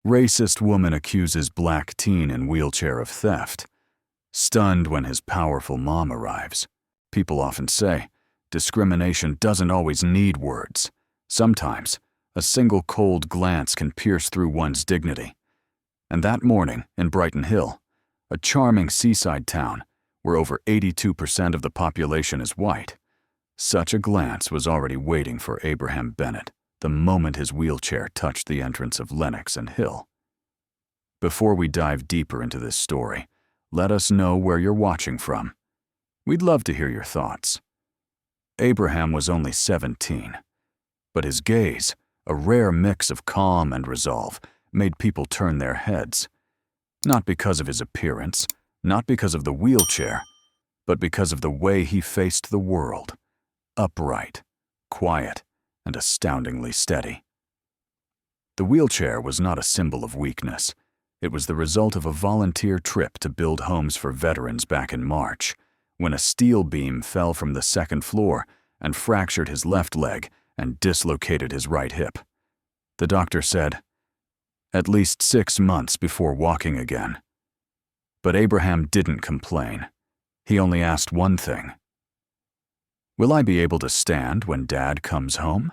Racist woman accuses black teen in wheelchair of theft. Stunned when his powerful mom arrives. People often say, discrimination doesn't always need words. Sometimes, a single cold glance can pierce through one's dignity. And that morning, in Brighton Hill, a charming seaside town where over 82% of the population is white, such a glance was already waiting for Abraham Bennett the moment his wheelchair touched the entrance of Lenox and Hill. Before we dive deeper into this story, let us know where you're watching from. We'd love to hear your thoughts. Abraham was only 17, but his gaze, a rare mix of calm and resolve, made people turn their heads. Not because of his appearance, not because of the wheelchair, but because of the way he faced the world. Upright, quiet, and astoundingly steady. The wheelchair was not a symbol of weakness. It was the result of a volunteer trip to build homes for veterans back in March, when a steel beam fell from the second floor and fractured his left leg and dislocated his right hip. The doctor said, "At least 6 months before walking again." But Abraham didn't complain. He only asked one thing. "Will I be able to stand when Dad comes home?"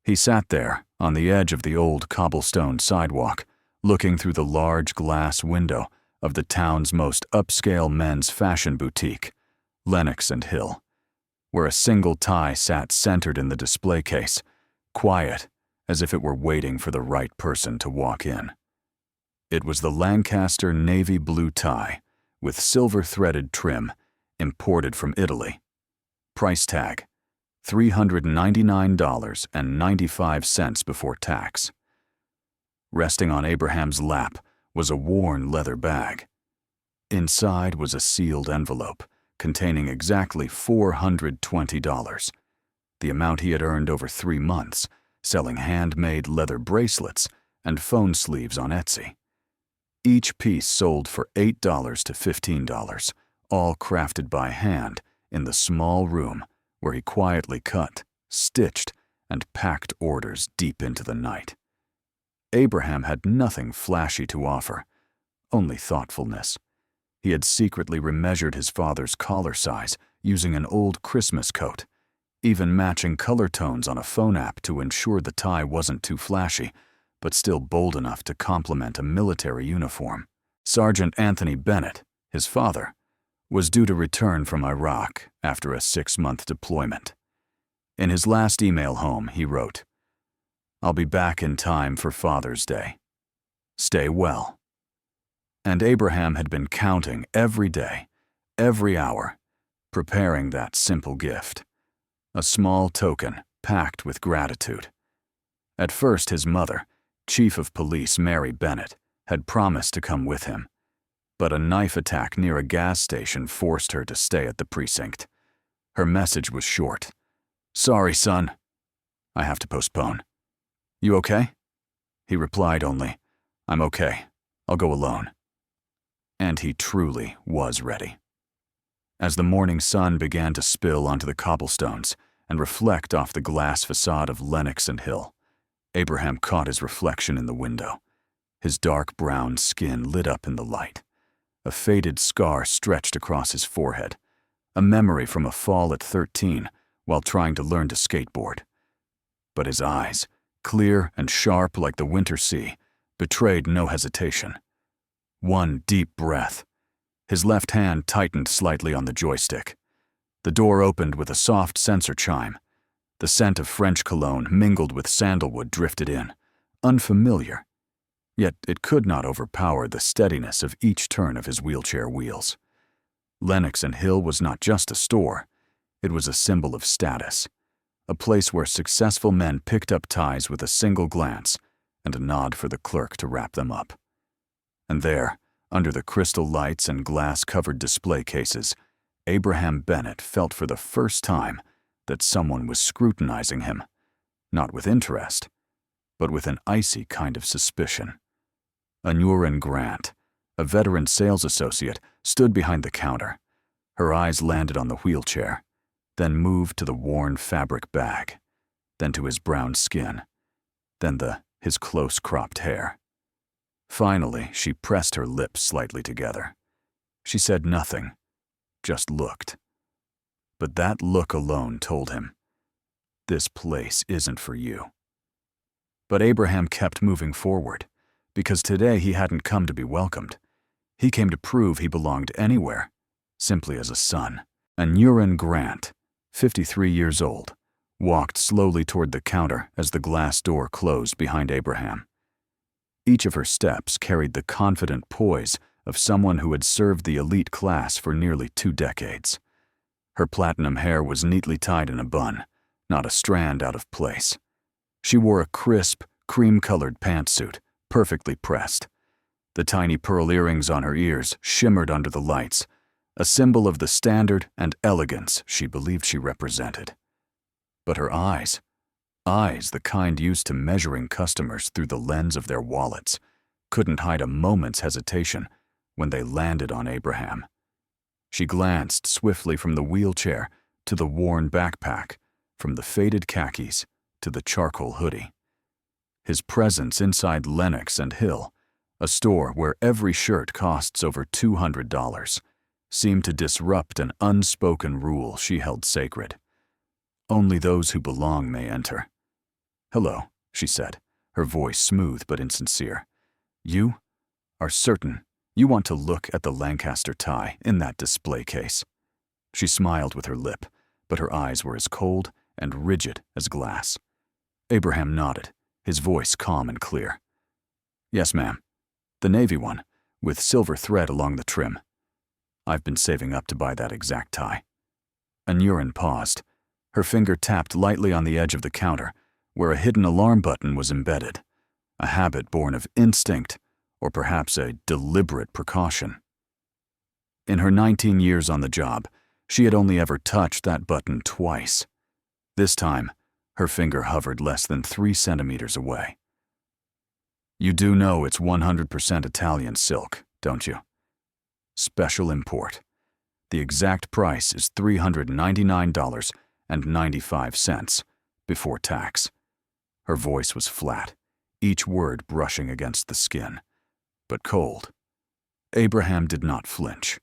He sat there, on the edge of the old cobblestone sidewalk, looking through the large glass window of the town's most upscale men's fashion boutique, Lenox and Hill, where a single tie sat centered in the display case, quiet as if it were waiting for the right person to walk in. It was the Lancaster navy blue tie, with silver-threaded trim, imported from Italy. Price tag, $399.95 before tax. Resting on Abraham's lap was a worn leather bag. Inside was a sealed envelope containing exactly $420, the amount he had earned over 3 months, selling handmade leather bracelets and phone sleeves on Etsy. Each piece sold for $8 to $15, all crafted by hand in the small room where he quietly cut, stitched, and packed orders deep into the night. Abraham had nothing flashy to offer, only thoughtfulness. He had secretly remeasured his father's collar size using an old Christmas coat, even matching color tones on a phone app to ensure the tie wasn't too flashy, but still bold enough to complement a military uniform. Sergeant Anthony Bennett, his father, was due to return from Iraq after a 6-month deployment. In his last email home, he wrote, "I'll be back in time for Father's Day. Stay well." And Abraham had been counting every day, every hour, preparing that simple gift, a small token packed with gratitude. At first, his mother, Chief of Police Mary Bennett, had promised to come with him, but a knife attack near a gas station forced her to stay at the precinct. Her message was short. "Sorry, son. I have to postpone." "You okay?" He replied only, "I'm okay. I'll go alone." And he truly was ready. As the morning sun began to spill onto the cobblestones and reflect off the glass facade of Lenox and Hill, Abraham caught his reflection in the window. His dark brown skin lit up in the light. A faded scar stretched across his forehead, a memory from a fall at 13 while trying to learn to skateboard. But his eyes, clear and sharp like the winter sea, betrayed no hesitation. One deep breath. His left hand tightened slightly on the joystick. The door opened with a soft sensor chime. The scent of French cologne mingled with sandalwood drifted in, unfamiliar. Yet it could not overpower the steadiness of each turn of his wheelchair wheels. Lenox and Hill was not just a store. It was a symbol of status, a place where successful men picked up ties with a single glance and a nod for the clerk to wrap them up. And there, under the crystal lights and glass-covered display cases, Abraham Bennett felt for the first time that someone was scrutinizing him, not with interest, but with an icy kind of suspicion. Anurin Grant, a veteran sales associate, stood behind the counter. Her eyes landed on the wheelchair, then moved to the worn fabric bag, then to his brown skin, then his close-cropped hair. Finally, she pressed her lips slightly together. She said nothing, just looked. But that look alone told him, this place isn't for you. But Abraham kept moving forward, because today he hadn't come to be welcomed. He came to prove he belonged anywhere, simply as a son. Anurin Grant, 53 years old, walked slowly toward the counter as the glass door closed behind Abraham. Each of her steps carried the confident poise of someone who had served the elite class for nearly 2 decades. Her platinum hair was neatly tied in a bun, not a strand out of place. She wore a crisp, cream-colored pantsuit, perfectly pressed. The tiny pearl earrings on her ears shimmered under the lights, a symbol of the standard and elegance she believed she represented. But her eyes the kind used to measuring customers through the lens of their wallets, couldn't hide a moment's hesitation when they landed on Abraham. She glanced swiftly from the wheelchair to the worn backpack, from the faded khakis to the charcoal hoodie. His presence inside Lenox and Hill, a store where every shirt costs over $200, seemed to disrupt an unspoken rule she held sacred. Only those who belong may enter. "Hello," she said, her voice smooth but insincere. "You are certain you want to look at the Lancaster tie in that display case?" She smiled with her lip, but her eyes were as cold and rigid as glass. Abraham nodded, his voice calm and clear. "Yes, ma'am. The navy one, with silver thread along the trim. I've been saving up to buy that exact tie." Anurin paused. Her finger tapped lightly on the edge of the counter, where a hidden alarm button was embedded, a habit born of instinct, or perhaps a deliberate precaution. In her 19 years on the job, she had only ever touched that button twice. This time, her finger hovered less than 3 centimeters away. "You do know it's 100% Italian silk, don't you? Special import. The exact price is $399.95 before tax." Her voice was flat, each word brushing against the skin, but cold. Abraham did not flinch.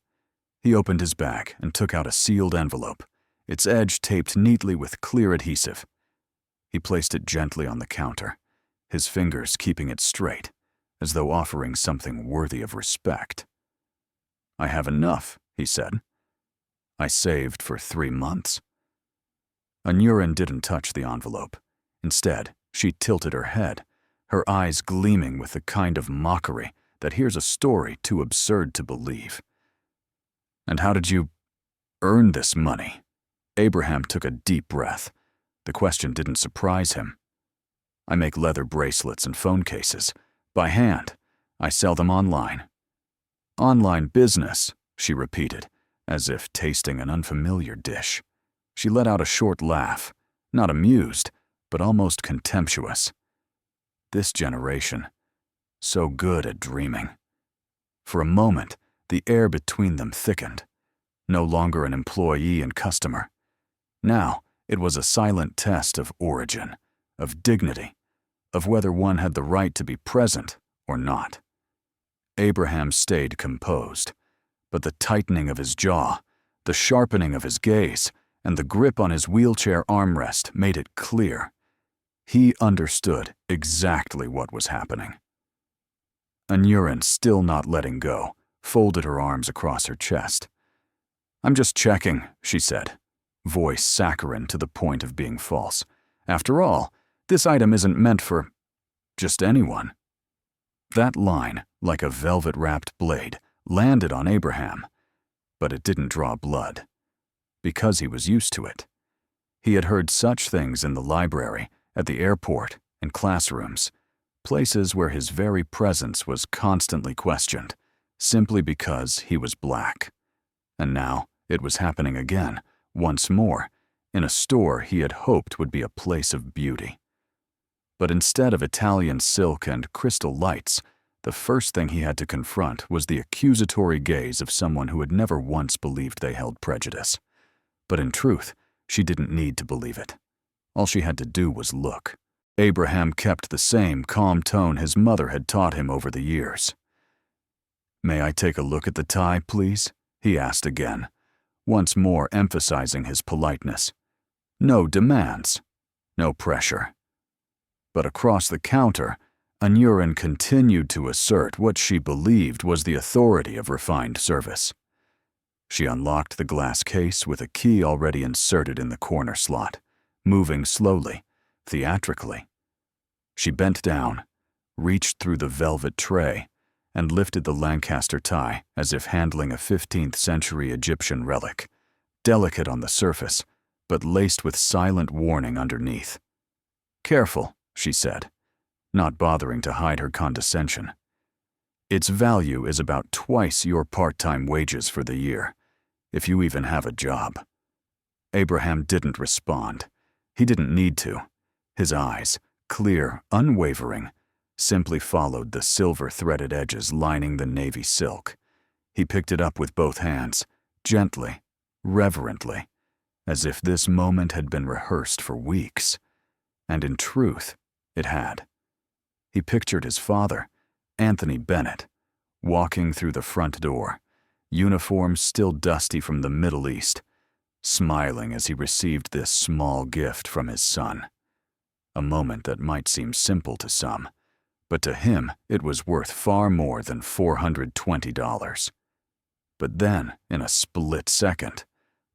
He opened his bag and took out a sealed envelope, its edge taped neatly with clear adhesive. He placed it gently on the counter, his fingers keeping it straight, as though offering something worthy of respect. "I have enough," he said. "I saved for 3 months." Anurin didn't touch the envelope. Instead, she tilted her head, her eyes gleaming with the kind of mockery that hears a story too absurd to believe. "And how did you earn this money?" Abraham took a deep breath. The question didn't surprise him. "I make leather bracelets and phone cases. By hand. I sell them online." "Online business," she repeated, as if tasting an unfamiliar dish. She let out a short laugh, not amused, but almost contemptuous. This generation, so good at dreaming. For a moment, the air between them thickened. No longer an employee and customer. Now, it was a silent test of origin, of dignity, of whether one had the right to be present or not. Abraham stayed composed, but the tightening of his jaw, the sharpening of his gaze, and the grip on his wheelchair armrest made it clear. He understood exactly what was happening. Anurin, still not letting go, folded her arms across her chest. "I'm just checking," she said, voice saccharine to the point of being false. "After all, this item isn't meant for just anyone." That line, like a velvet-wrapped blade, landed on Abraham, but it didn't draw blood, because he was used to it. He had heard such things in the library, at the airport, in classrooms, places where his very presence was constantly questioned, simply because he was black. And now it was happening again, once more, in a store he had hoped would be a place of beauty. But instead of Italian silk and crystal lights, the first thing he had to confront was the accusatory gaze of someone who had never once believed they held prejudice. But in truth, she didn't need to believe it. All she had to do was look. Abraham kept the same calm tone his mother had taught him over the years. "May I take a look at the tie, please?" he asked again, once more emphasizing his politeness. No demands, no pressure. But across the counter, Anurin continued to assert what she believed was the authority of refined service. She unlocked the glass case with a key already inserted in the corner slot, moving slowly, theatrically. She bent down, reached through the velvet tray, and lifted the Lancaster tie as if handling a 15th century Egyptian relic, delicate on the surface, but laced with silent warning underneath. "Careful," she said, not bothering to hide her condescension. "Its value is about twice your part-time wages for the year, if you even have a job." Abraham didn't respond. He didn't need to. His eyes, clear, unwavering, simply followed the silver-threaded edges lining the navy silk. He picked it up with both hands, gently, reverently, as if this moment had been rehearsed for weeks. And in truth, it had. He pictured his father, Anthony Bennett, walking through the front door, uniform still dusty from the Middle East, smiling as he received this small gift from his son. A moment that might seem simple to some, but to him it was worth far more than $420. But then, in a split second,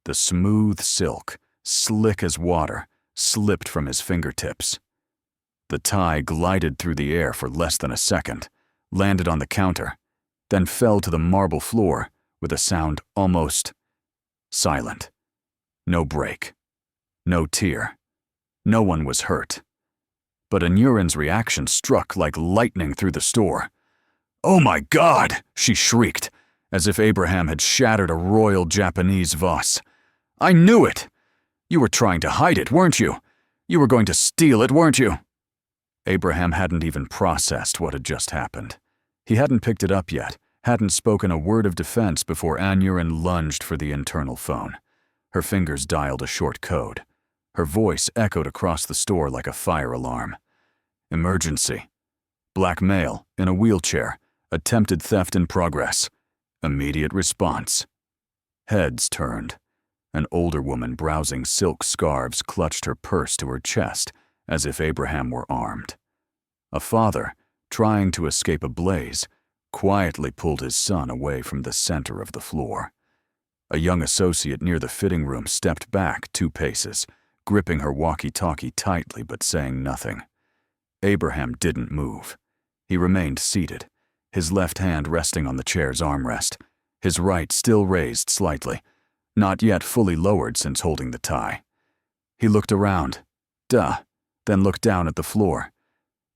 the smooth silk, slick as water, slipped from his fingertips. The tie glided through the air for less than a second, landed on the counter, then fell to the marble floor with a sound almost silent. No break. No tear. No one was hurt. But Anurin's reaction struck like lightning through the store. "Oh my God!" she shrieked, as if Abraham had shattered a royal Japanese vase. "I knew it! You were trying to hide it, weren't you? You were going to steal it, weren't you?" Abraham hadn't even processed what had just happened. He hadn't picked it up yet, hadn't spoken a word of defense before Anurin lunged for the internal phone. Her fingers dialed a short code. Her voice echoed across the store like a fire alarm. "Emergency. Black male, in a wheelchair. Attempted theft in progress. Immediate response." Heads turned. An older woman browsing silk scarves clutched her purse to her chest, as if Abraham were armed. A father, trying to escape a blaze, quietly pulled his son away from the center of the floor. A young associate near the fitting room stepped back 2 paces, gripping her walkie-talkie tightly but saying nothing. Abraham didn't move. He remained seated, his left hand resting on the chair's armrest, his right still raised slightly, not yet fully lowered since holding the tie. He looked around, then looked down at the floor.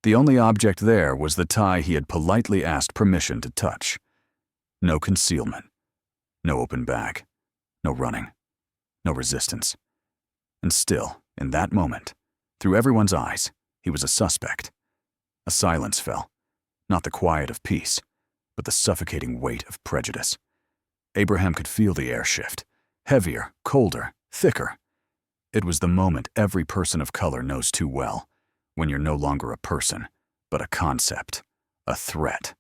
The only object there was the tie he had politely asked permission to touch. No concealment. No open bag. No running. No resistance. And still, in that moment, through everyone's eyes, he was a suspect. A silence fell, not the quiet of peace, but the suffocating weight of prejudice. Abraham could feel the air shift, heavier, colder, thicker. It was the moment every person of color knows too well, when you're no longer a person, but a concept, a threat.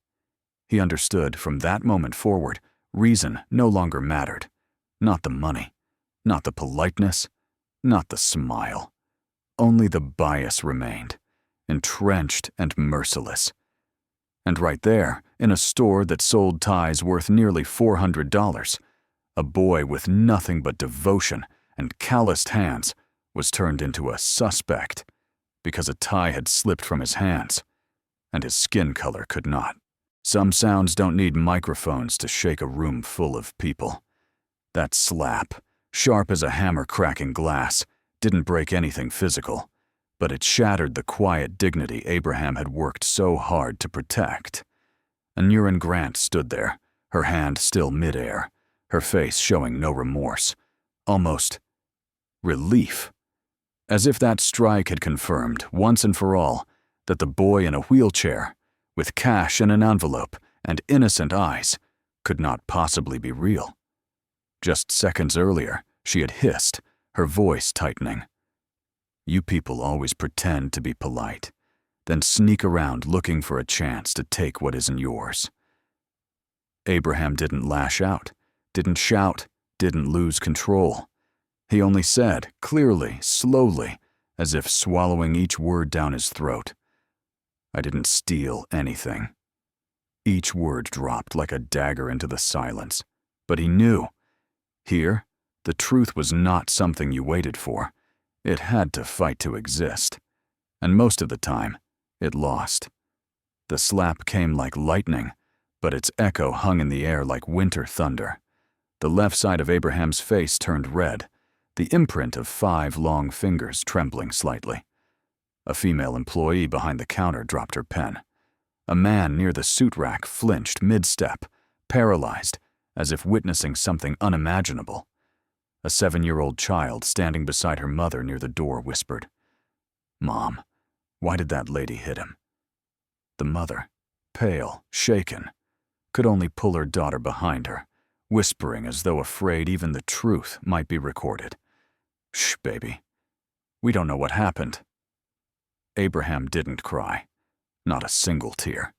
He understood from that moment forward, reason no longer mattered. Not the money, not the politeness, not the smile. Only the bias remained, entrenched and merciless. And right there, in a store that sold ties worth nearly $400, a boy with nothing but devotion and calloused hands was turned into a suspect because a tie had slipped from his hands, and his skin color could not. Some sounds don't need microphones to shake a room full of people. That slap, sharp as a hammer cracking glass, didn't break anything physical, but it shattered the quiet dignity Abraham had worked so hard to protect. Anurin Grant stood there, her hand still midair, her face showing no remorse, almost relief. As if that strike had confirmed, once and for all, that the boy in a wheelchair, with cash in an envelope and innocent eyes, could not possibly be real. Just seconds earlier, she had hissed, her voice tightening. You people always pretend to be polite, then sneak around looking for a chance to take what isn't yours. Abraham didn't lash out, didn't shout, didn't lose control. He only said, clearly, slowly, as if swallowing each word down his throat, "I didn't steal anything." Each word dropped like a dagger into the silence, but he knew. Here, the truth was not something you waited for. It had to fight to exist. And most of the time, it lost. The slap came like lightning, but its echo hung in the air like winter thunder. The left side of Abraham's face turned red, the imprint of 5 long fingers trembling slightly. A female employee behind the counter dropped her pen. A man near the suit rack flinched mid-step, paralyzed, as if witnessing something unimaginable. A 7-year-old child standing beside her mother near the door whispered, "Mom, why did that lady hit him?" The mother, pale, shaken, could only pull her daughter behind her, whispering as though afraid even the truth might be recorded. "Shh, baby. We don't know what happened." Abraham didn't cry, not a single tear.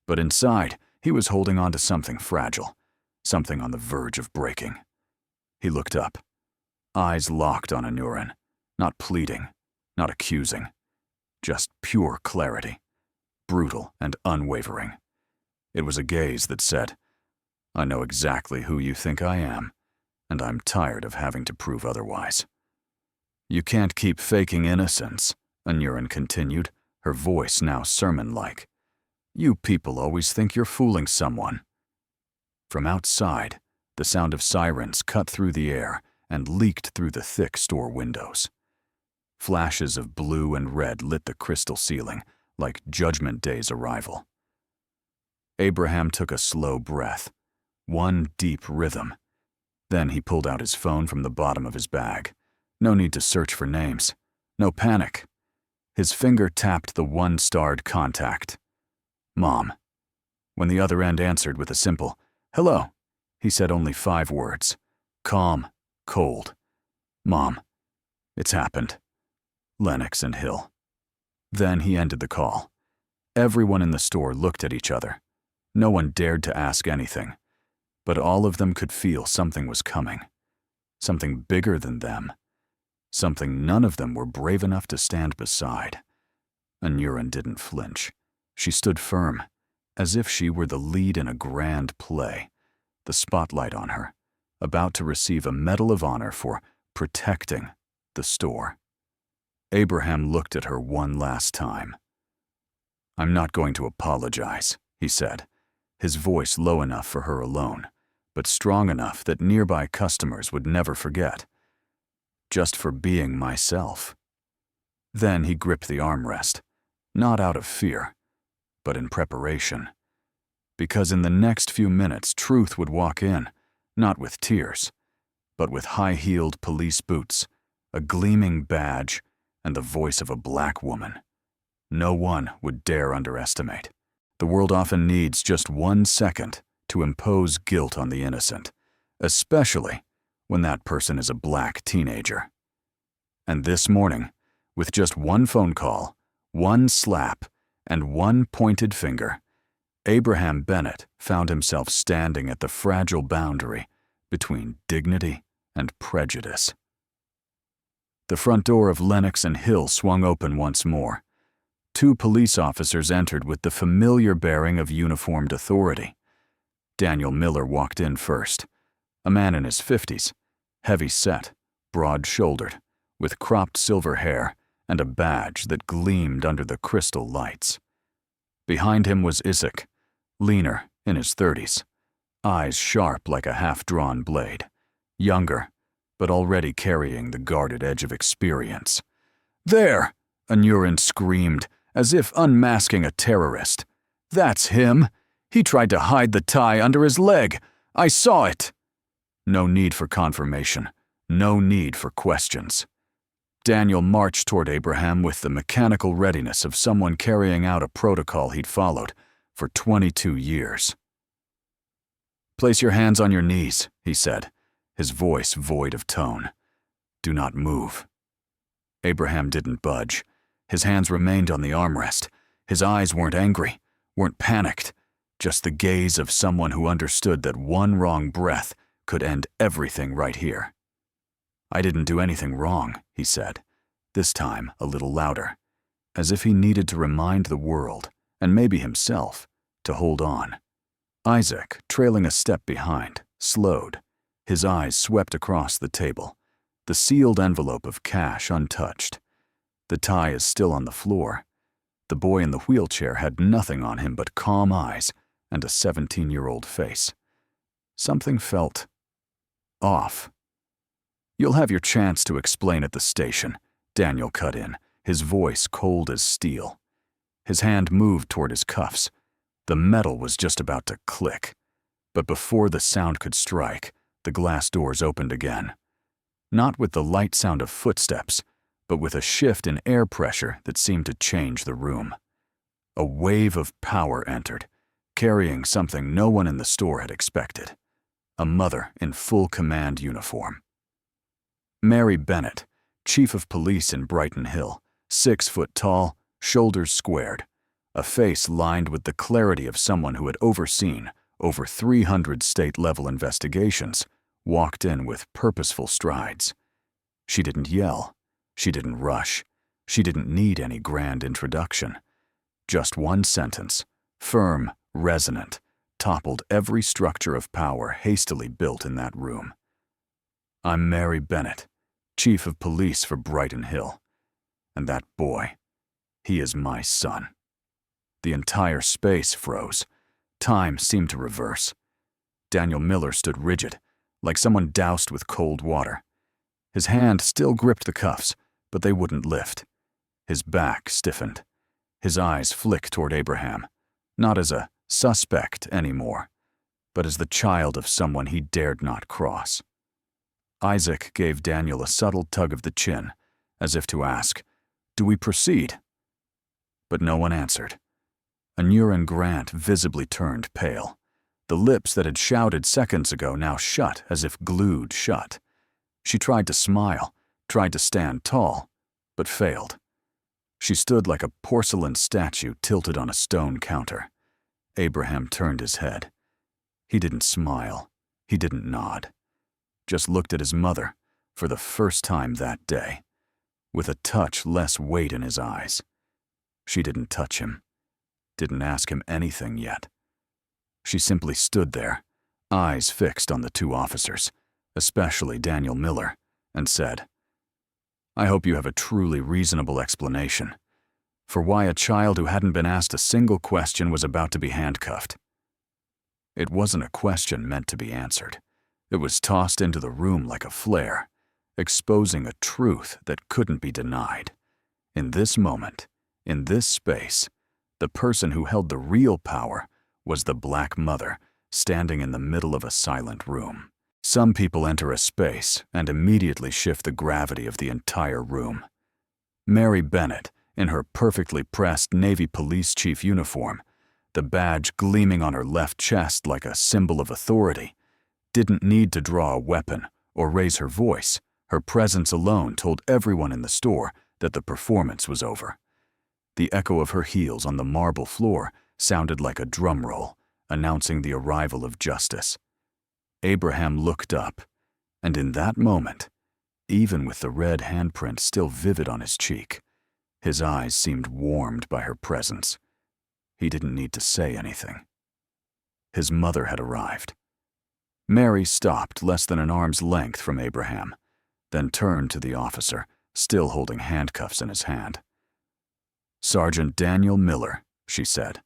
But inside, he was holding on to something fragile, something on the verge of breaking. He looked up, eyes locked on Anurin, not pleading, not accusing, just pure clarity, brutal and unwavering. It was a gaze that said, "I know exactly who you think I am, and I'm tired of having to prove otherwise." "You can't keep faking innocence," Anurin continued, her voice now sermon-like. "You people always think you're fooling someone." From outside, the sound of sirens cut through the air and leaked through the thick store windows. Flashes of blue and red lit the crystal ceiling like Judgment Day's arrival. Abraham took a slow breath, one deep rhythm. Then he pulled out his phone from the bottom of his bag. No need to search for names. No panic. His finger tapped the 1-starred contact. "Mom." When the other end answered with a simple, "Hello," he said only 5 words. Calm, cold. "Mom, it's happened. Lennox and Hill." Then he ended the call. Everyone in the store looked at each other. No one dared to ask anything, but all of them could feel something was coming. Something bigger than them. Something none of them were brave enough to stand beside. Anurin didn't flinch. She stood firm, as if she were the lead in a grand play, the spotlight on her, about to receive a Medal of Honor for protecting the store. Abraham looked at her one last time. "I'm not going to apologize," he said, his voice low enough for her alone, but strong enough that nearby customers would never forget. "Just for being myself." Then he gripped the armrest, not out of fear, but in preparation. Because in the next few minutes, truth would walk in, not with tears, but with high-heeled police boots, a gleaming badge, and the voice of a black woman. No one would dare underestimate. The world often needs just 1 second to impose guilt on the innocent, especially when that person is a black teenager. And this morning, with just 1 phone call, 1 slap, and 1 pointed finger, Abraham Bennett found himself standing at the fragile boundary between dignity and prejudice. The front door of Lennox and Hill swung open once more. 2 police officers entered with the familiar bearing of uniformed authority. Daniel Miller walked in first, a man in his 50s, heavy-set, broad-shouldered, with cropped silver hair and a badge that gleamed under the crystal lights. Behind him was Isaac, leaner, in his 30s, eyes sharp like a half-drawn blade, younger, but already carrying the guarded edge of experience. "There!" Anurin screamed, as if unmasking a terrorist. "That's him! He tried to hide the tie under his leg! I saw it!" No need for confirmation, no need for questions. Daniel marched toward Abraham with the mechanical readiness of someone carrying out a protocol he'd followed for 22 years. "Place your hands on your knees," he said, his voice void of tone. "Do not move." Abraham didn't budge. His hands remained on the armrest. His eyes weren't angry, weren't panicked, just the gaze of someone who understood that one wrong breath could end everything right here. "I didn't do anything wrong," he said, this time a little louder, as if he needed to remind the world, and maybe himself, to hold on. Isaac, trailing a step behind, slowed. His eyes swept across the table, the sealed envelope of cash untouched. The tie is still on the floor. The boy in the wheelchair had nothing on him but calm eyes and a 17-year-old face. Something felt off. "You'll have your chance to explain at the station," Daniel cut in, his voice cold as steel. His hand moved toward his cuffs. The metal was just about to click. But before the sound could strike, the glass doors opened again. Not with the light sound of footsteps, but with a shift in air pressure that seemed to change the room. A wave of power entered, carrying something no one in the store had expected. A mother in full command uniform. Mary Bennett, chief of police in Brighton Hill, 6 foot tall, shoulders squared, a face lined with the clarity of someone who had overseen over 300 state-level investigations, walked in with purposeful strides. She didn't yell. She didn't rush. She didn't need any grand introduction. Just one sentence, firm, resonant, toppled every structure of power hastily built in that room. "I'm Mary Bennett, chief of police for Brighton Hill. And that boy, he is my son." The entire space froze. Time seemed to reverse. Daniel Miller stood rigid, like someone doused with cold water. His hand still gripped the cuffs, but they wouldn't lift. His back stiffened. His eyes flicked toward Abraham, not as a suspect anymore, but as the child of someone he dared not cross. Isaac gave Daniel a subtle tug of the chin, as if to ask, "Do we proceed?" But no one answered. Anurin Grant visibly turned pale. The lips that had shouted seconds ago now shut as if glued shut. She tried to smile, tried to stand tall, but failed. She stood like a porcelain statue tilted on a stone counter. Abraham turned his head. He didn't smile. He didn't nod. Just looked at his mother, for the first time that day, with a touch less weight in his eyes. She didn't touch him. Didn't ask him anything yet. She simply stood there, eyes fixed on the 2 officers, especially Daniel Miller, and said, "I hope you have a truly reasonable explanation for why a child who hadn't been asked a single question was about to be handcuffed." It wasn't a question meant to be answered. It was tossed into the room like a flare, exposing a truth that couldn't be denied. In this moment, in this space, the person who held the real power was the Black mother standing in the middle of a silent room. Some people enter a space and immediately shift the gravity of the entire room. Mary Bennett, in her perfectly pressed Navy police chief uniform, the badge gleaming on her left chest like a symbol of authority, didn't need to draw a weapon or raise her voice. Her presence alone told everyone in the store that the performance was over. The echo of her heels on the marble floor sounded like a drum roll, announcing the arrival of justice. Abraham looked up, and in that moment, even with the red handprint still vivid on his cheek, his eyes seemed warmed by her presence. He didn't need to say anything. His mother had arrived. Mary stopped less than an arm's length from Abraham, then turned to the officer, still holding handcuffs in his hand. "Sergeant Daniel Miller," she said,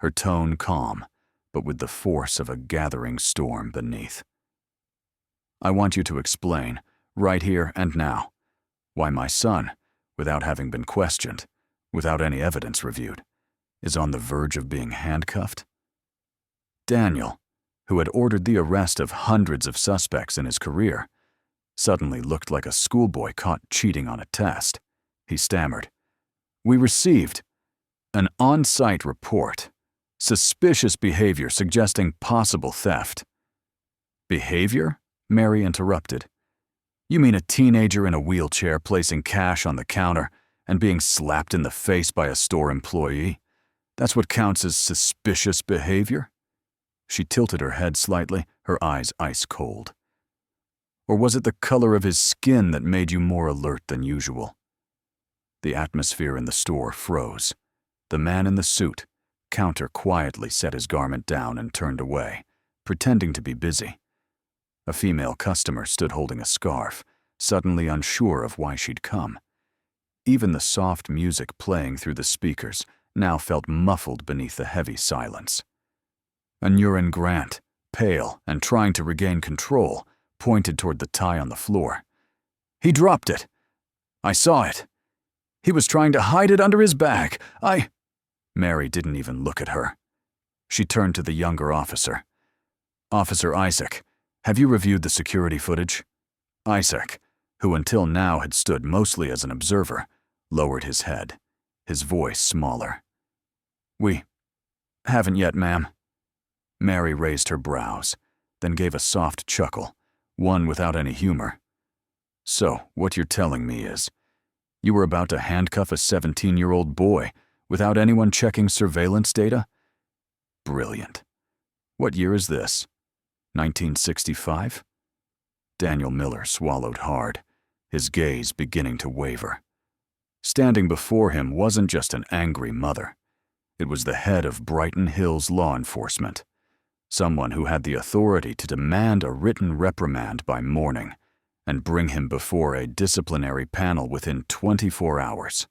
her tone calm, but with the force of a gathering storm beneath. "I want you to explain, right here and now, why my son, without having been questioned, without any evidence reviewed, is on the verge of being handcuffed." Daniel, who had ordered the arrest of hundreds of suspects in his career, suddenly looked like a schoolboy caught cheating on a test. He stammered, "We received an on-site report. Suspicious behavior suggesting possible theft." "Behavior?" Mary interrupted. You mean a teenager in a wheelchair placing cash on the counter and being slapped in the face by a store employee? That's what counts as suspicious behavior? She tilted her head slightly, her eyes ice cold. Or was it the color of his skin that made you more alert than usual? The atmosphere in the store froze. The man in the suit, counter, quietly set his garment down and turned away, pretending to be busy. A female customer stood holding a scarf, suddenly unsure of why she'd come. Even the soft music playing through the speakers now felt muffled beneath the heavy silence. Anurin Grant, pale and trying to regain control, pointed toward the tie on the floor. He dropped it. I saw it. He was trying to hide it under his bag. Mary didn't even look at her. She turned to the younger officer. Officer Isaac, have you reviewed the security footage? Isaac, who until now had stood mostly as an observer, lowered his head, his voice smaller. We haven't yet, ma'am. Mary raised her brows, then gave a soft chuckle, one without any humor. So, what you're telling me is, you were about to handcuff a 17-year-old boy without anyone checking surveillance data? Brilliant. What year is this? 1965? Daniel Miller swallowed hard, his gaze beginning to waver. Standing before him wasn't just an angry mother. It was the head of Brighton Hills law enforcement, someone who had the authority to demand a written reprimand by morning and bring him before a disciplinary panel within 24 hours.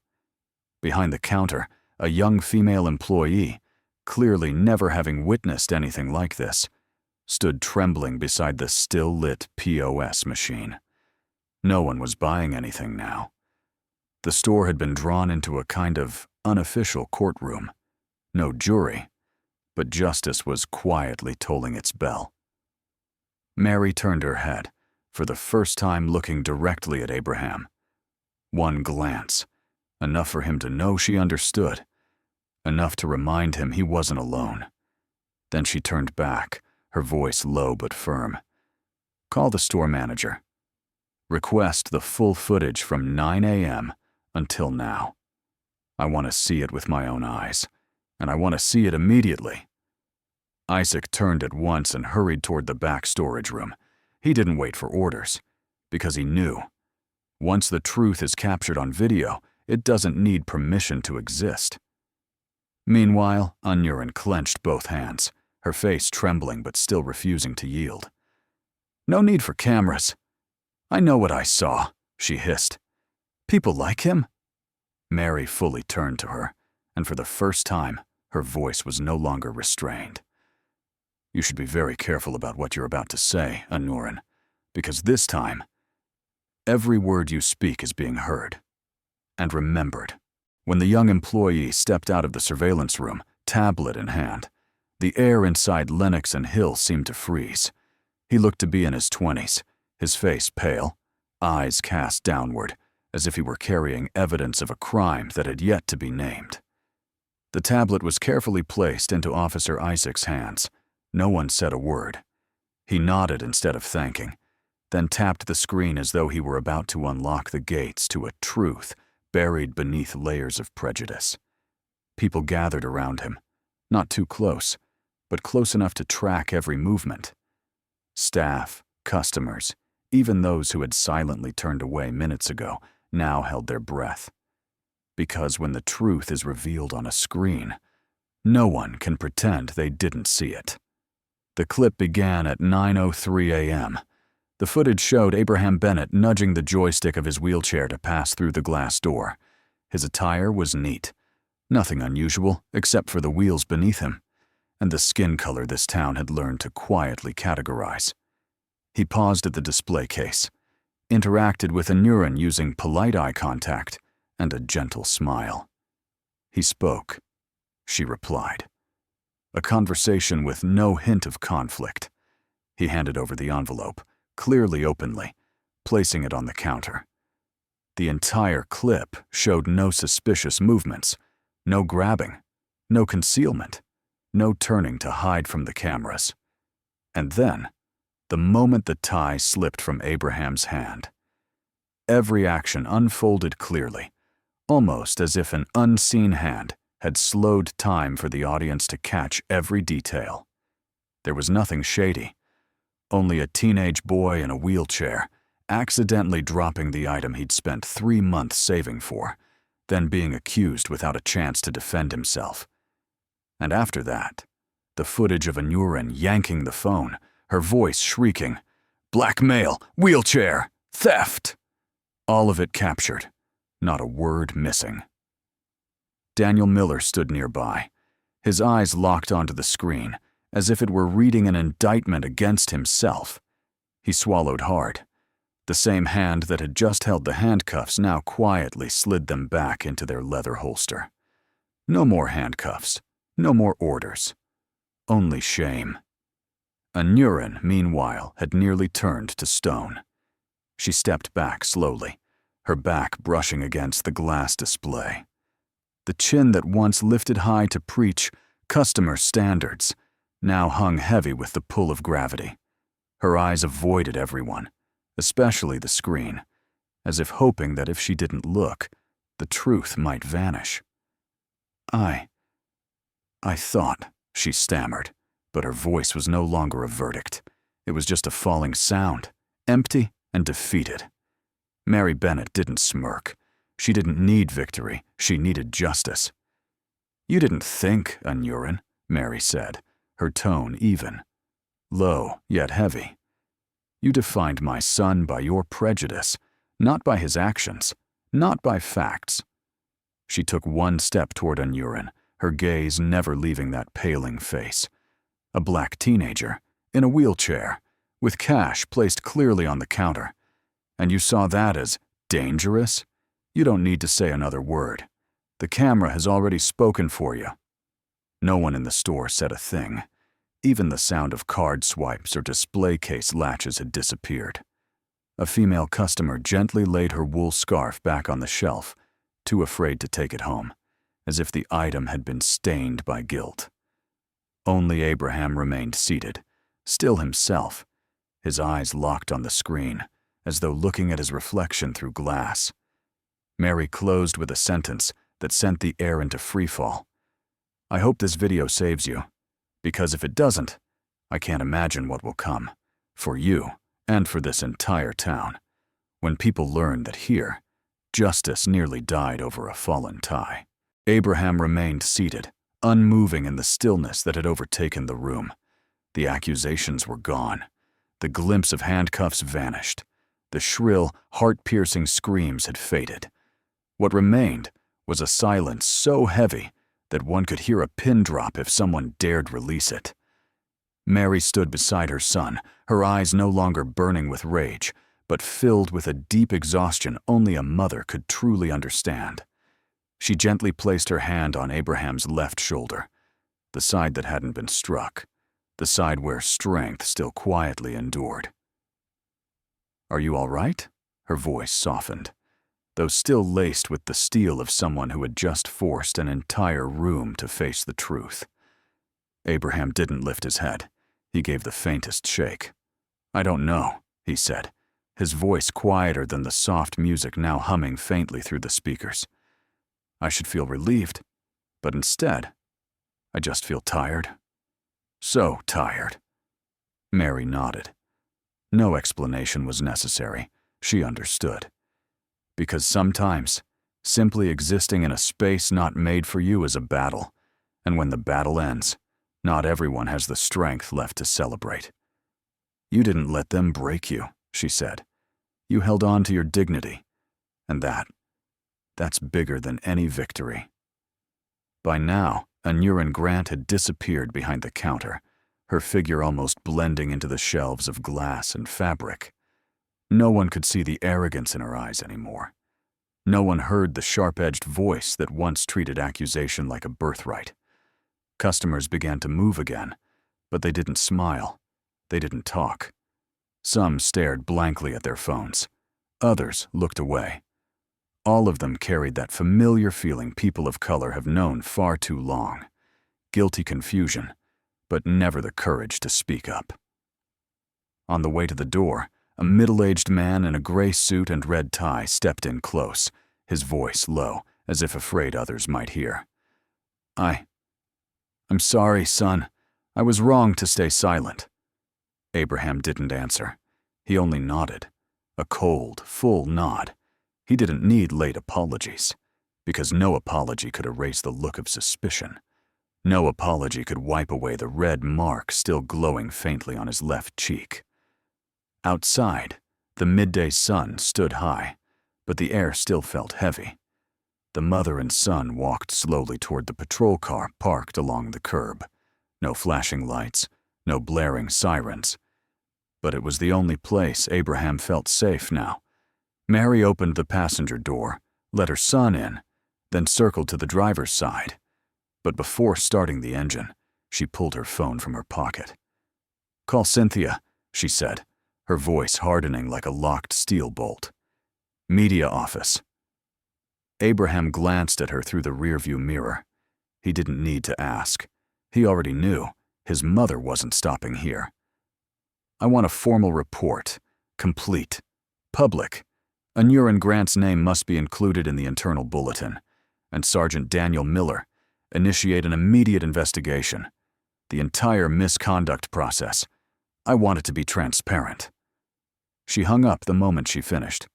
Behind the counter, a young female employee, clearly never having witnessed anything like this, stood trembling beside the still-lit POS machine. No one was buying anything now. The store had been drawn into a kind of unofficial courtroom. No jury, but justice was quietly tolling its bell. Mary turned her head, for the first time looking directly at Abraham. One glance, enough for him to know she understood, enough to remind him he wasn't alone. Then she turned back, her voice low but firm. Call the store manager. Request the full footage from 9 a.m. until now. I want to see it with my own eyes, and I want to see it immediately. Isaac turned at once and hurried toward the back storage room. He didn't wait for orders, because he knew. Once the truth is captured on video, it doesn't need permission to exist. Meanwhile, Anurin clenched both hands, her face trembling but still refusing to yield. No need for cameras. I know what I saw, she hissed. People like him? Mary fully turned to her, and for the first time, her voice was no longer restrained. You should be very careful about what you're about to say, Anurin, because this time, every word you speak is being heard and remembered. When the young employee stepped out of the surveillance room, tablet in hand, the air inside Lennox and Hill seemed to freeze. He looked to be in his 20s, his face pale, eyes cast downward, as if he were carrying evidence of a crime that had yet to be named. The tablet was carefully placed into Officer Isaac's hands. No one said a word. He nodded instead of thanking, then tapped the screen as though he were about to unlock the gates to a truth buried beneath layers of prejudice. People gathered around him, not too close, but close enough to track every movement. Staff, customers, even those who had silently turned away minutes ago, now held their breath. Because when the truth is revealed on a screen, no one can pretend they didn't see it. The clip began at 9:03 a.m. The footage showed Abraham Bennett nudging the joystick of his wheelchair to pass through the glass door. His attire was neat. Nothing unusual except for the wheels beneath him, and the skin color this town had learned to quietly categorize. He paused at the display case, interacted with Anurin using polite eye contact and a gentle smile. He spoke. She replied. A conversation with no hint of conflict. He handed over the envelope, clearly openly, placing it on the counter. The entire clip showed no suspicious movements, no grabbing, no concealment, no turning to hide from the cameras. And then, the moment the tie slipped from Abraham's hand, every action unfolded clearly, almost as if an unseen hand had slowed time for the audience to catch every detail. There was nothing shady, only a teenage boy in a wheelchair accidentally dropping the item he'd spent 3 months saving for, then being accused without a chance to defend himself. And after that, the footage of Anurin yanking the phone, her voice shrieking, "Blackmail! Wheelchair! Theft!" All of it captured, not a word missing. Daniel Miller stood nearby, his eyes locked onto the screen, as if it were reading an indictment against himself. He swallowed hard. The same hand that had just held the handcuffs now quietly slid them back into their leather holster. No more handcuffs, no more orders. Only shame. Anurin, meanwhile, had nearly turned to stone. She stepped back slowly, her back brushing against the glass display. The chin that once lifted high to preach customer standards now hung heavy with the pull of gravity. Her eyes avoided everyone, especially the screen, as if hoping that if she didn't look, the truth might vanish. I thought, she stammered, but her voice was no longer a verdict. It was just a falling sound, empty and defeated. Mary Bennett didn't smirk. She didn't need victory. She needed justice. "You didn't think, Anurin," Mary said, her tone even, low yet heavy. "You defined my son by your prejudice, not by his actions, not by facts." She took one step toward Anurin, her gaze never leaving that paling face. A black teenager, in a wheelchair, with cash placed clearly on the counter. And you saw that as dangerous? You don't need to say another word. The camera has already spoken for you. No one in the store said a thing. Even the sound of card swipes or display case latches had disappeared. A female customer gently laid her wool scarf back on the shelf, too afraid to take it home, as if the item had been stained by guilt. Only Abraham remained seated, still himself, his eyes locked on the screen, as though looking at his reflection through glass. Mary closed with a sentence that sent the air into freefall. "I hope this video saves you, because if it doesn't, I can't imagine what will come, for you and for this entire town, when people learn that here, justice nearly died over a fallen tie." Abraham remained seated, unmoving in the stillness that had overtaken the room. The accusations were gone. The glimpse of handcuffs vanished. The shrill, heart-piercing screams had faded. What remained was a silence so heavy that one could hear a pin drop if someone dared release it. Mary stood beside her son, her eyes no longer burning with rage, but filled with a deep exhaustion only a mother could truly understand. She gently placed her hand on Abraham's left shoulder, the side that hadn't been struck, the side where strength still quietly endured. "Are you all right?" Her voice softened, though still laced with the steel of someone who had just forced an entire room to face the truth. Abraham didn't lift his head. He gave the faintest shake. "I don't know," he said, his voice quieter than the soft music now humming faintly through the speakers. "I should feel relieved, but instead, I just feel tired. So tired." Mary nodded. No explanation was necessary. She understood. Because sometimes, simply existing in a space not made for you is a battle, and when the battle ends, not everyone has the strength left to celebrate. "You didn't let them break you," she said. "You held on to your dignity, and that's bigger than any victory." By now, Anurin Grant had disappeared behind the counter, her figure almost blending into the shelves of glass and fabric. No one could see the arrogance in her eyes anymore. No one heard the sharp-edged voice that once treated accusation like a birthright. Customers began to move again, but they didn't smile. They didn't talk. Some stared blankly at their phones. Others looked away. All of them carried that familiar feeling people of color have known far too long. Guilty confusion, but never the courage to speak up. On the way to the door, A middle-aged man in a gray suit and red tie stepped in close, his voice low, as if afraid others might hear. I'm sorry, son. I was wrong to stay silent." Abraham didn't answer. He only nodded. A cold, full nod. He didn't need late apologies, because no apology could erase the look of suspicion. No apology could wipe away the red mark still glowing faintly on his left cheek. Outside, the midday sun stood high, but the air still felt heavy. The mother and son walked slowly toward the patrol car parked along the curb. No flashing lights, no blaring sirens. But it was the only place Abraham felt safe now. Mary opened the passenger door, let her son in, then circled to the driver's side. But before starting the engine, she pulled her phone from her pocket. "Call Cynthia," she said, her voice hardening like a locked steel bolt. "Media office." Abraham glanced at her through the rearview mirror. He didn't need to ask. He already knew his mother wasn't stopping here. "I want a formal report, complete, public. Unurine Grant's name must be included in the internal bulletin, and Sergeant Daniel Miller initiate an immediate investigation. The entire misconduct process. I want it to be transparent." She hung up the moment she finished.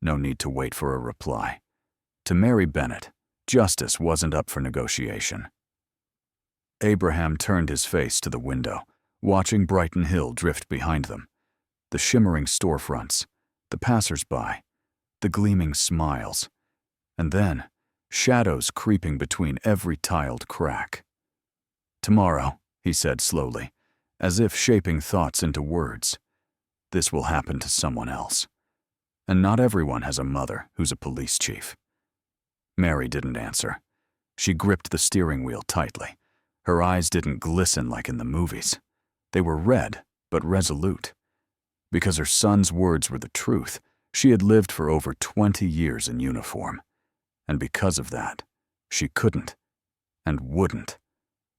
No need to wait for a reply. To Mary Bennett, justice wasn't up for negotiation. Abraham turned his face to the window, watching Brighton Hill drift behind them. The shimmering storefronts, the passers-by, the gleaming smiles, and then shadows creeping between every tiled crack. "Tomorrow," he said slowly, as if shaping thoughts into words. "This will happen to someone else. And not everyone has a mother who's a police chief." Mary didn't answer. She gripped the steering wheel tightly. Her eyes didn't glisten like in the movies. They were red, but resolute. Because her son's words were the truth, she had lived for over 20 years in uniform. And because of that, she couldn't, and wouldn't,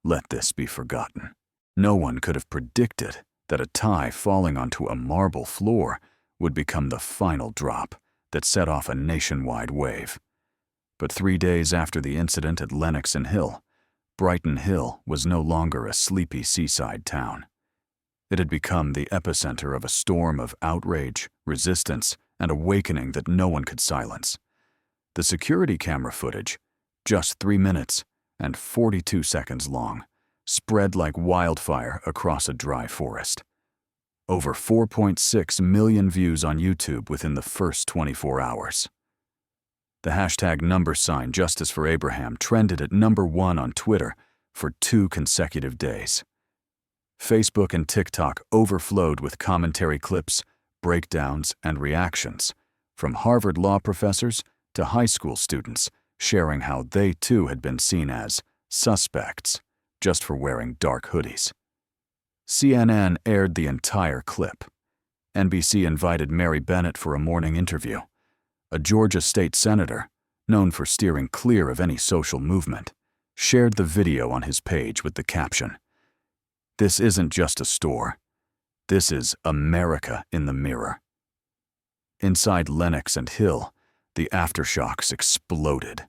let this be forgotten. No one could have predicted that a tie falling onto a marble floor would become the final drop that set off a nationwide wave. But 3 days after the incident at Lenox and Hill, Brighton Hill was no longer a sleepy seaside town. It had become the epicenter of a storm of outrage, resistance, and awakening that no one could silence. The security camera footage, just 3 minutes and 42 seconds long, spread like wildfire across a dry forest. Over 4.6 million views on YouTube within the first 24 hours. The hashtag #, Justice for Abraham, trended at #1 on Twitter for 2 consecutive days. Facebook and TikTok overflowed with commentary clips, breakdowns, and reactions, from Harvard law professors to high school students sharing how they too had been seen as suspects just for wearing dark hoodies. CNN aired the entire clip. NBC invited Mary Bennett for a morning interview. A Georgia state senator, known for steering clear of any social movement, shared the video on his page with the caption, "This isn't just a store. This is America in the mirror." Inside Lenox and Hill, the aftershocks exploded.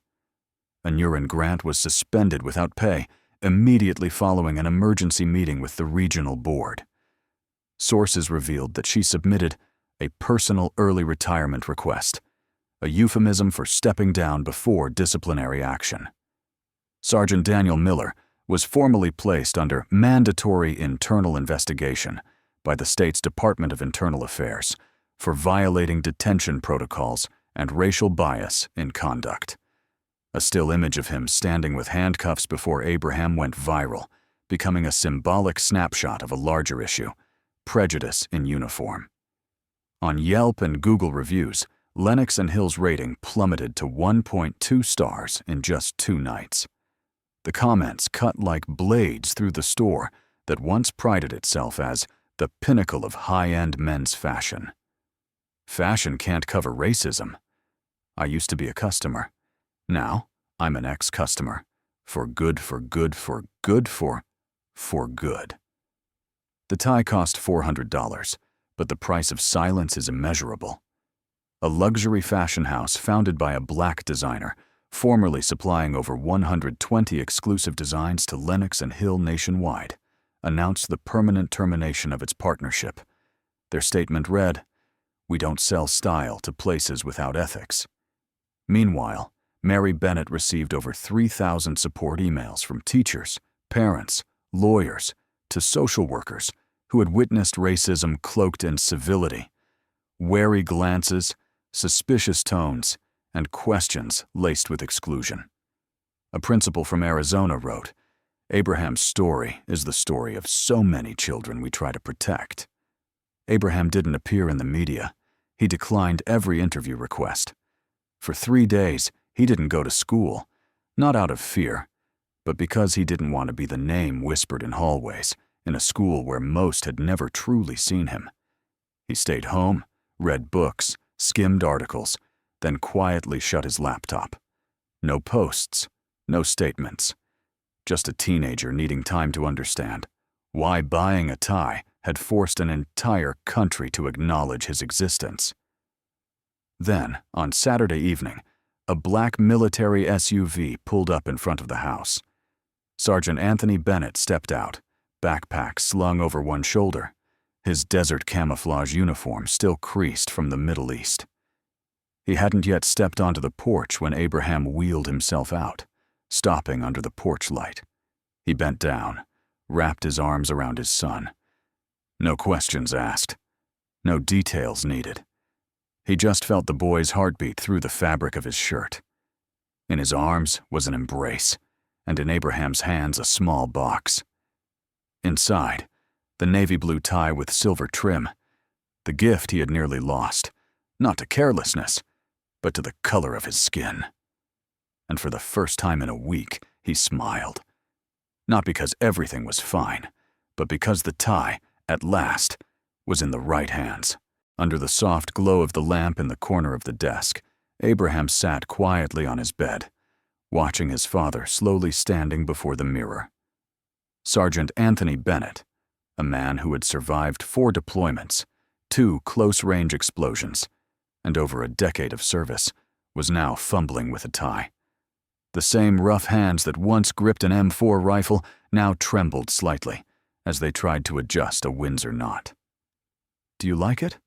Unurine Grant was suspended without pay, immediately following an emergency meeting with the regional board. Sources revealed that she submitted a personal early retirement request, a euphemism for stepping down before disciplinary action. Sergeant Daniel Miller was formally placed under mandatory internal investigation by the state's Department of Internal Affairs for violating detention protocols and racial bias in conduct. A still image of him standing with handcuffs before Abraham went viral, becoming a symbolic snapshot of a larger issue, prejudice in uniform. On Yelp and Google reviews, Lenox and Hill's rating plummeted to 1.2 stars in just 2 nights. The comments cut like blades through the store that once prided itself as the pinnacle of high-end men's fashion. Fashion can't cover racism. I used to be a customer. Now, I'm an ex-customer. For good, for good, for good, for good. The tie cost $400, but the price of silence is immeasurable. A luxury fashion house founded by a black designer, formerly supplying over 120 exclusive designs to Lenox and Hill nationwide, announced the permanent termination of its partnership. Their statement read, "We don't sell style to places without ethics." Meanwhile, Mary Bennett received over 3,000 support emails from teachers, parents, lawyers, to social workers who had witnessed racism cloaked in civility, wary glances, suspicious tones, and questions laced with exclusion. A principal from Arizona wrote, "Abraham's story is the story of so many children we try to protect." Abraham didn't appear in the media. He declined every interview request. For 3 days, he didn't go to school, not out of fear, but because he didn't want to be the name whispered in hallways in a school where most had never truly seen him. He stayed home, read books, skimmed articles, then quietly shut his laptop. No posts, no statements. Just a teenager needing time to understand why buying a tie had forced an entire country to acknowledge his existence. Then, on Saturday evening, a black military SUV pulled up in front of the house. Sergeant Anthony Bennett stepped out, backpack slung over one shoulder, his desert camouflage uniform still creased from the Middle East. He hadn't yet stepped onto the porch when Abraham wheeled himself out, stopping under the porch light. He bent down, wrapped his arms around his son. No questions asked, no details needed. He just felt the boy's heartbeat through the fabric of his shirt. In his arms was an embrace, and in Abraham's hands a small box. Inside, the navy blue tie with silver trim, the gift he had nearly lost, not to carelessness, but to the color of his skin. And for the first time in a week, he smiled. Not because everything was fine, but because the tie, at last, was in the right hands. Under the soft glow of the lamp in the corner of the desk, Abraham sat quietly on his bed, watching his father slowly standing before the mirror. Sergeant Anthony Bennett, a man who had survived 4 deployments, 2 close-range explosions, and over a decade of service, was now fumbling with a tie. The same rough hands that once gripped an M4 rifle now trembled slightly as they tried to adjust a Windsor knot. "Do you like it?"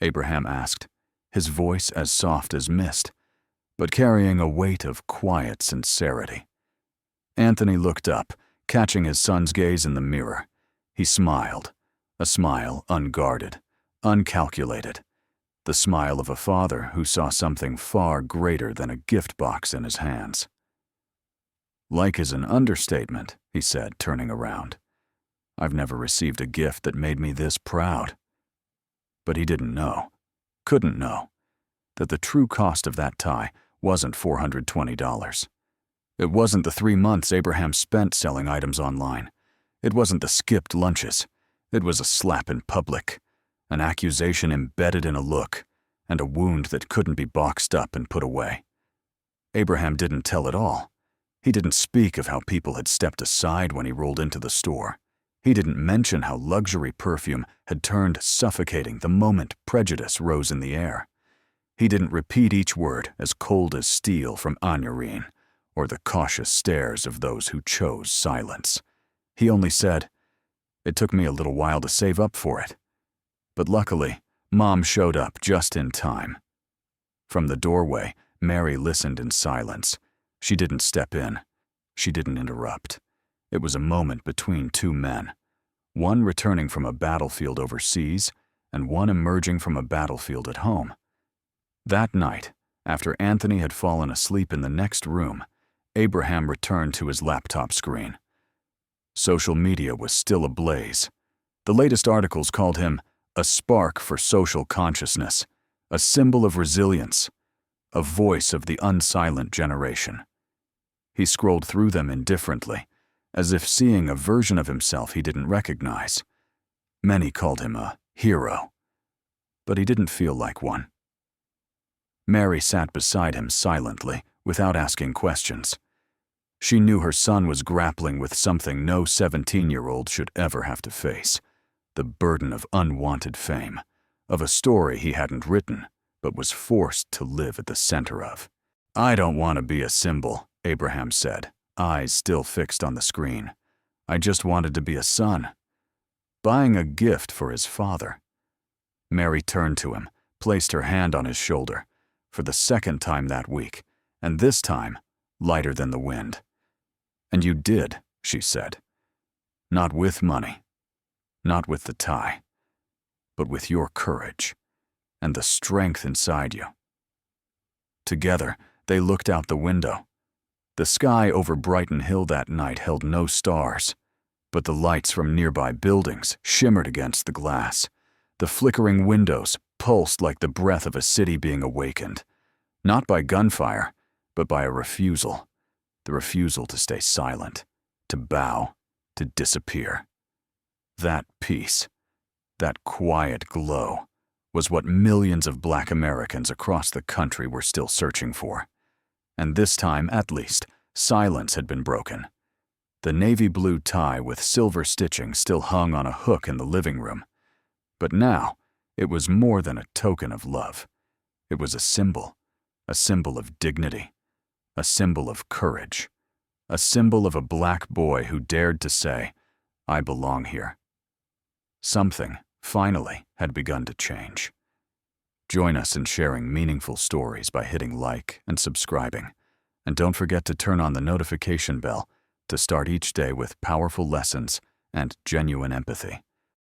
Abraham asked, his voice as soft as mist, but carrying a weight of quiet sincerity. Anthony looked up, catching his son's gaze in the mirror. He smiled, a smile unguarded, uncalculated, the smile of a father who saw something far greater than a gift box in his hands. "Like is an understatement," he said, turning around. "I've never received a gift that made me this proud." But he didn't know, couldn't know, that the true cost of that tie wasn't $420. It wasn't the 3 months Abraham spent selling items online. It wasn't the skipped lunches. It was a slap in public, an accusation embedded in a look, and a wound that couldn't be boxed up and put away. Abraham didn't tell it all. He didn't speak of how people had stepped aside when he rolled into the store. He didn't mention how luxury perfume had turned suffocating the moment prejudice rose in the air. He didn't repeat each word as cold as steel from Anurine, or the cautious stares of those who chose silence. He only said, "It took me a little while to save up for it. But luckily, Mom showed up just in time." From the doorway, Mary listened in silence. She didn't step in. She didn't interrupt. It was a moment between 2 men, one returning from a battlefield overseas and one emerging from a battlefield at home. That night, after Anthony had fallen asleep in the next room, Abraham returned to his laptop screen. Social media was still ablaze. The latest articles called him a spark for social consciousness, a symbol of resilience, a voice of the unsilent generation. He scrolled through them indifferently, as if seeing a version of himself he didn't recognize. Many called him a hero, but he didn't feel like one. Mary sat beside him silently, without asking questions. She knew her son was grappling with something no 17-year-old should ever have to face, the burden of unwanted fame, of a story he hadn't written, but was forced to live at the center of. "I don't want to be a symbol," Abraham said, eyes still fixed on the screen. "I just wanted to be a son." Buying a gift for his father. Mary turned to him, placed her hand on his shoulder, for the second time that week, and this time lighter than the wind. "And you did," she said. "Not with money, not with the tie, but with your courage and the strength inside you." Together, they looked out the window. The sky over Brighton Hill that night held no stars, but the lights from nearby buildings shimmered against the glass. The flickering windows pulsed like the breath of a city being awakened, not by gunfire, but by a refusal. The refusal to stay silent, to bow, to disappear. That peace, that quiet glow, was what millions of Black Americans across the country were still searching for. And this time, at least, silence had been broken. The navy blue tie with silver stitching still hung on a hook in the living room. But now, it was more than a token of love. It was a symbol of dignity, a symbol of courage, a symbol of a Black boy who dared to say, "I belong here." Something, finally, had begun to change. Join us in sharing meaningful stories by hitting like and subscribing. And don't forget to turn on the notification bell to start each day with powerful lessons and genuine empathy.